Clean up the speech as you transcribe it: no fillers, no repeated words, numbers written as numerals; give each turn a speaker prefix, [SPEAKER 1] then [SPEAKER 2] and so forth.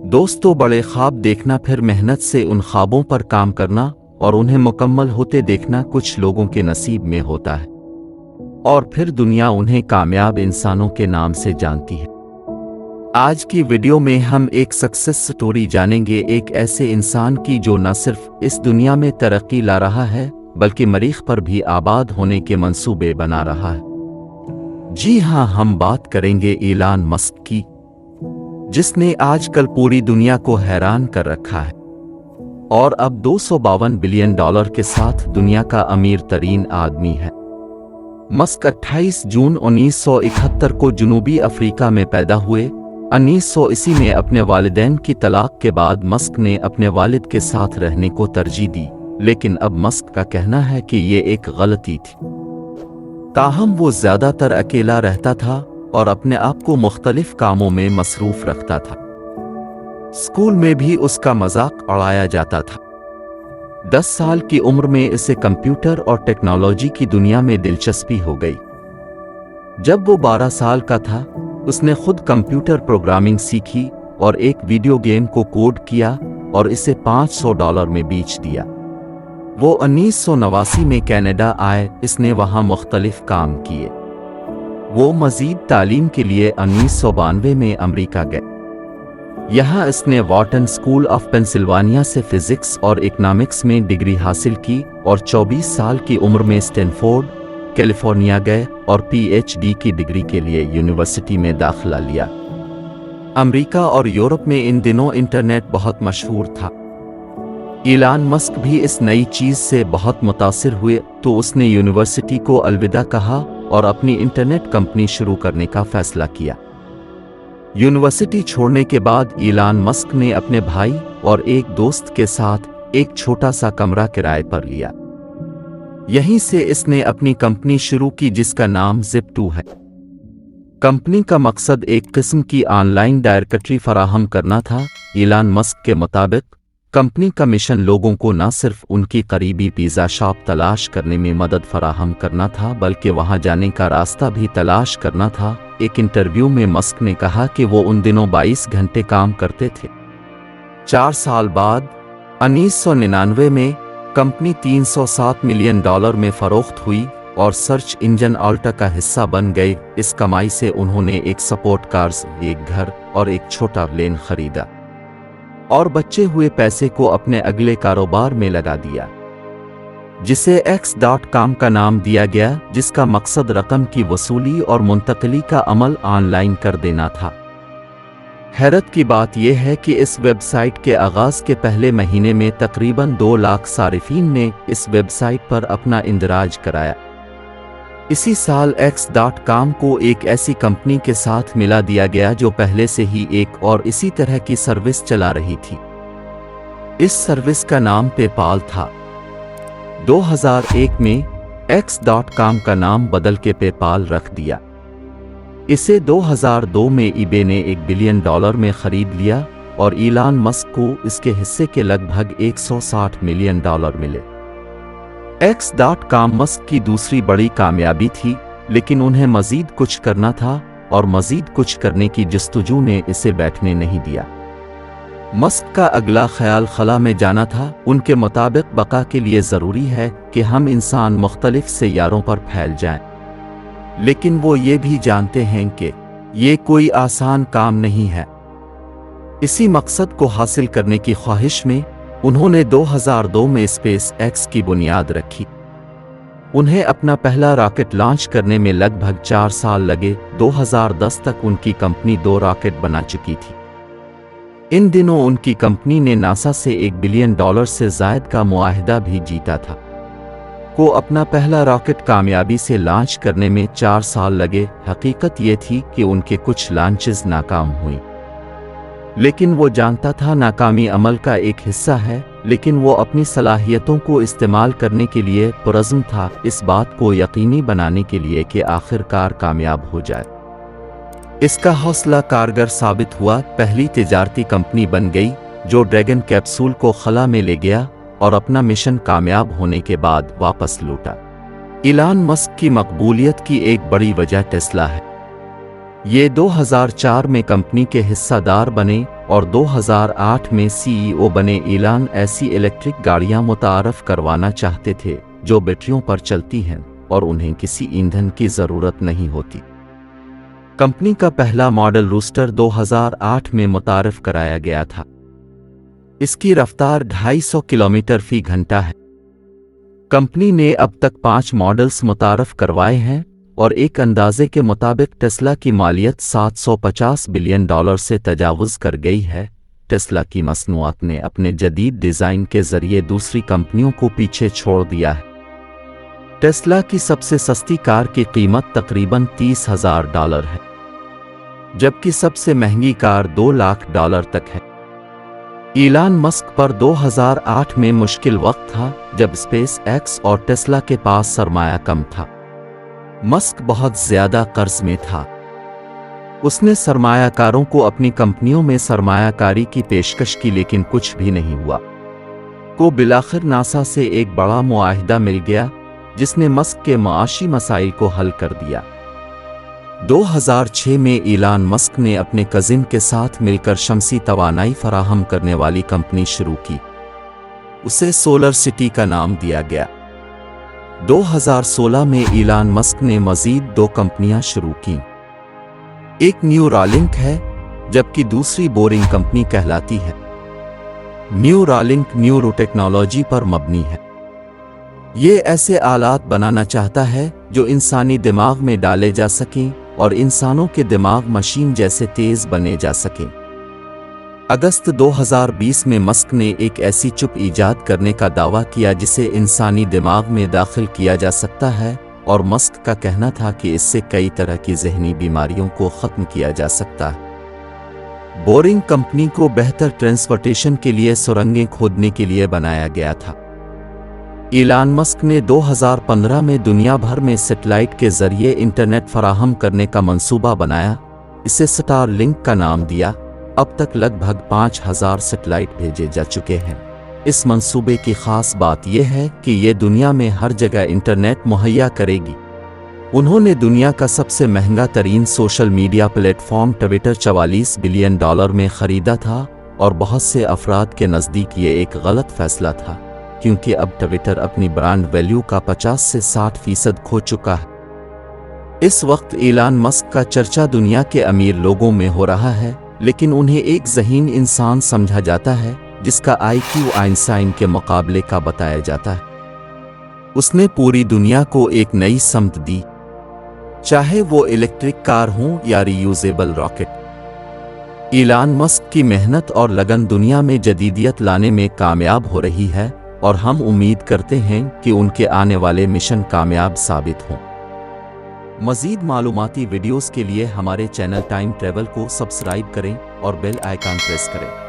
[SPEAKER 1] दोस्तों, बड़े ख्वाब देखना, फिर मेहनत से उन ख्वाबों पर काम करना और उन्हें मुकम्मल होते देखना कुछ लोगों के नसीब में होता है और फिर दुनिया उन्हें कामयाब इंसानों के नाम से जानती है। आज की वीडियो में हम एक सक्सेस स्टोरी जानेंगे, एक ऐसे इंसान की जो न सिर्फ इस दुनिया में तरक्की ला रहा है बल्कि मरीख पर भी आबाद होने के मंसूबे बना रहा है। जी हाँ, हम बात करेंगे इलान मस्क की, जिसने आजकल पूरी दुनिया को हैरान कर रखा है और अब $252 बिलियन के साथ दुनिया का अमीर तरीन आदमी है। मस्क 28 जून 1971 को जनूबी अफ्रीका में पैदा हुए। 1980 में अपने वालिदैन की तलाक के बाद मस्क ने अपने वालिद के साथ रहने को तरजीह दी, लेकिन अब मस्क का कहना है कि ये एक गलती थी। ताहम वो ज्यादातर अकेला रहता था और अपने आप को मुख्तलिफ कामों में मसरूफ रखता था। स्कूल में भी उसका मजाक उड़ाया जाता था। 10 साल की उम्र में इसे कंप्यूटर और टेक्नोलॉजी की दुनिया में दिलचस्पी हो गई। जब वो 12 साल का था, उसने खुद कंप्यूटर प्रोग्रामिंग सीखी और एक वीडियो गेम को कोड किया और इसे $500 में बेच दिया। वो 1989 में कनाडा आए। इसने वहाँ मुख्तलिफ काम किए। वो मज़ीद तालीम के लिए 1992 में अमेरिका गए। यहाँ इसने वॉर्टन स्कूल ऑफ पेंसिल्वानिया से फिजिक्स और इकोनॉमिक्स में डिग्री हासिल की और 24 साल की उम्र में स्टैनफोर्ड, कैलिफोर्निया गए और PhD की डिग्री के लिए यूनिवर्सिटी में दाखिला लिया। अमेरिका और यूरोप में इन दिनों इंटरनेट बहुत मशहूर था। इलान मस्क भी इस नई चीज़ से बहुत मुतासिर हुए तो उसने यूनिवर्सिटी को अलविदा कहा और अपनी इंटरनेट कंपनी शुरू करने का फैसला किया। यूनिवर्सिटी छोड़ने के बाद इलान मस्क ने अपने भाई और एक दोस्त के साथ एक छोटा सा कमरा किराए पर लिया। यहीं से इसने अपनी कंपनी शुरू की जिसका नाम Zip2 है। कंपनी का मकसद एक किस्म की ऑनलाइन डायरेक्टरी फराहम करना था। इलान मस्क के मुताबिक कंपनी का मिशन लोगों को न सिर्फ उनकी करीबी पिज़्ज़ा शॉप तलाश करने में मदद फराहम करना था बल्कि वहां जाने का रास्ता भी तलाश करना था। एक इंटरव्यू में मस्क ने कहा कि वो उन दिनों 22 घंटे काम करते थे। 4 साल बाद 1999 में कंपनी $307 मिलियन में फरोख्त हुई और सर्च इंजन अल्टा का हिस्सा बन गई। इस कमाई से उन्होंने एक स्पोर्ट कार्स, एक घर और एक छोटा प्लेन खरीदा और बचे हुए पैसे को अपने अगले कारोबार में लगा दिया, जिसे X.com का नाम दिया गया, जिसका मकसद रकम की वसूली और मुंतकली का अमल ऑनलाइन कर देना था। हैरत की बात यह है कि इस वेबसाइट के आगाज के पहले महीने में तकरीबन 2 लाख सारिफीन ने इस वेबसाइट पर अपना इंदराज कराया। इसी साल X.com को एक ऐसी कंपनी के साथ मिला दिया गया जो पहले से ही एक और इसी तरह की सर्विस चला रही थी। इस सर्विस का नाम पेपाल था। 2001 में X.com का नाम बदल के पेपाल रख दिया। इसे 2002 में eBay ने $1 बिलियन में खरीद लिया और इलान मस्क को इसके हिस्से के लगभग $160 मिलियन मिले। X.com मस्क की दूसरी बड़ी कामयाबी थी, लेकिन उन्हें मजीद कुछ करना था और मजीद कुछ करने की जस्तजू ने इसे बैठने नहीं दिया। मस्क का अगला ख्याल खला में जाना था। उनके मुताबिक बका के लिए ज़रूरी है कि हम इंसान मुख्तलिफ सैयारों पर फैल जाएं, लेकिन वो ये भी जानते हैं कि ये कोई आसान काम नहीं है। इसी मकसद को हासिल करने की ख्वाहिश में उन्होंने 2002 में स्पेस एक्स की बुनियाद रखी। उन्हें अपना पहला रॉकेट लॉन्च करने में लगभग 4 साल लगे। 2010 तक उनकी कंपनी 2 रॉकेट बना चुकी थी। इन दिनों उनकी कंपनी ने नासा से $1 बिलियन से ज़ायद का मुआहिदा भी जीता था। को अपना पहला रॉकेट कामयाबी से लॉन्च करने में 4 साल लगे। हकीकत ये थी कि उनके कुछ लॉन्चेस नाकाम हुई, लेकिन वो जानता था नाकामी अमल का एक हिस्सा है, लेकिन वो अपनी सलाहियतों को इस्तेमाल करने के लिए पुरज़्म था, इस बात को यकीनी बनाने के लिए कि आखिरकार कामयाब हो जाए। इसका हौसला कारगर साबित हुआ। पहली तिजारती कंपनी बन गई जो ड्रैगन कैप्सूल को खला में ले गया और अपना मिशन कामयाब होने के बाद वापस लौटा। इलान मस्क की मकबूलियत की एक बड़ी वजह टेस्ला है। ये 2004 में कंपनी के हिस्सादार बने और 2008 में सीईओ बने। इलान ऐसी इलेक्ट्रिक गाड़ियां मुतारफ करवाना चाहते थे जो बैटरियों पर चलती हैं और उन्हें किसी ईंधन की जरूरत नहीं होती। कंपनी का पहला मॉडल रूस्टर 2008 में मुतारफ कराया गया था। इसकी रफ्तार 250 किलोमीटर फी घंटा है। कंपनी ने अब तक 5 मॉडल्स मुतारफ करवाए हैं और एक अंदाजे के मुताबिक टेस्ला की मालियत $750 बिलियन से तजावुज़ कर गई है। टेस्ला की मसनूआत ने अपने जदीद डिज़ाइन के ज़रिए दूसरी कंपनियों को पीछे छोड़ दिया है। टेस्ला की सबसे सस्ती कार की कीमत तकरीबन $30,000 है, जबकि सबसे महंगी कार $2 लाख तक है। इलान मस्क पर 2008 में मुश्किल वक्त था जब स्पेस एक्स और टेस्ला के पास सरमाया कम था। मस्क बहुत ज्यादा कर्ज में था। उसने सरमायाकारों को अपनी कंपनियों में सरमायाकारी की पेशकश की, लेकिन कुछ भी नहीं हुआ। को बिलाखिर नासा से एक बड़ा मुआहिदा मिल गया जिसने मस्क के माशी मसाइल को हल कर दिया। 2006 में इलान मस्क ने अपने कजिन के साथ मिलकर शमसी तवानाई फराहम करने वाली कंपनी शुरू की। उसे सोलर सिटी का नाम दिया गया। 2016 में इलान मस्क ने मजीद 2 कंपनियां शुरू की। एक न्यूरालिंक है जबकि दूसरी बोरिंग कंपनी कहलाती है। न्यूरालिंक न्यूरो टेक्नोलॉजी पर मबनी है। ये ऐसे आलात बनाना चाहता है जो इंसानी दिमाग में डाले जा सकें और इंसानों के दिमाग मशीन जैसे तेज बने जा सकें। अगस्त 2020 में मस्क ने एक ऐसी चिप ईजाद करने का दावा किया जिसे इंसानी दिमाग में दाखिल किया जा सकता है, और मस्क का कहना था कि इससे कई तरह की ज़हनी बीमारियों को ख़त्म किया जा सकता है। बोरिंग कंपनी को बेहतर ट्रांसपोर्टेशन के लिए सुरंगें खोदने के लिए बनाया गया था। इलान मस्क ने 2015 में दुनिया भर में सैटेलाइट के जरिए इंटरनेट फराहम करने का मंसूबा बनाया। इसे स्टारलिंक का नाम दिया। अब तक लगभग 5000 सैटेलाइट भेजे जा चुके हैं। इस मंसूबे की खास बात यह है कि ये दुनिया में हर जगह इंटरनेट मुहैया करेगी। उन्होंने दुनिया का सबसे महंगा तरीन social media platform Twitter $44 billion में खरीदा था, और बहुत से अफराद के नज़दीक ये एक गलत फैसला था, क्योंकि अब ट्विटर अपनी ब्रांड वैल्यू का 50 से 60% खो चुका है। इस वक्त इलान मस्क का चर्चा दुनिया के अमीर लोगों में हो रहा है, लेकिन उन्हें एक ज़हीन इंसान समझा जाता है जिसका IQ आइंस्टाइन के मुकाबले का बताया जाता है। उसने पूरी दुनिया को एक नई समत दी, चाहे वो इलेक्ट्रिक कार हो या रीयूजेबल रॉकेट। इलान मस्क की मेहनत और लगन दुनिया में जदीदियत लाने में कामयाब हो रही है, और हम उम्मीद करते हैं कि उनके आने वाले मिशन कामयाब साबित हों। मज़ीद मालूमाती वीडियोस के लिए हमारे चैनल टाइम ट्रैवल को सब्सक्राइब करें और बेल आइकन प्रेस करें।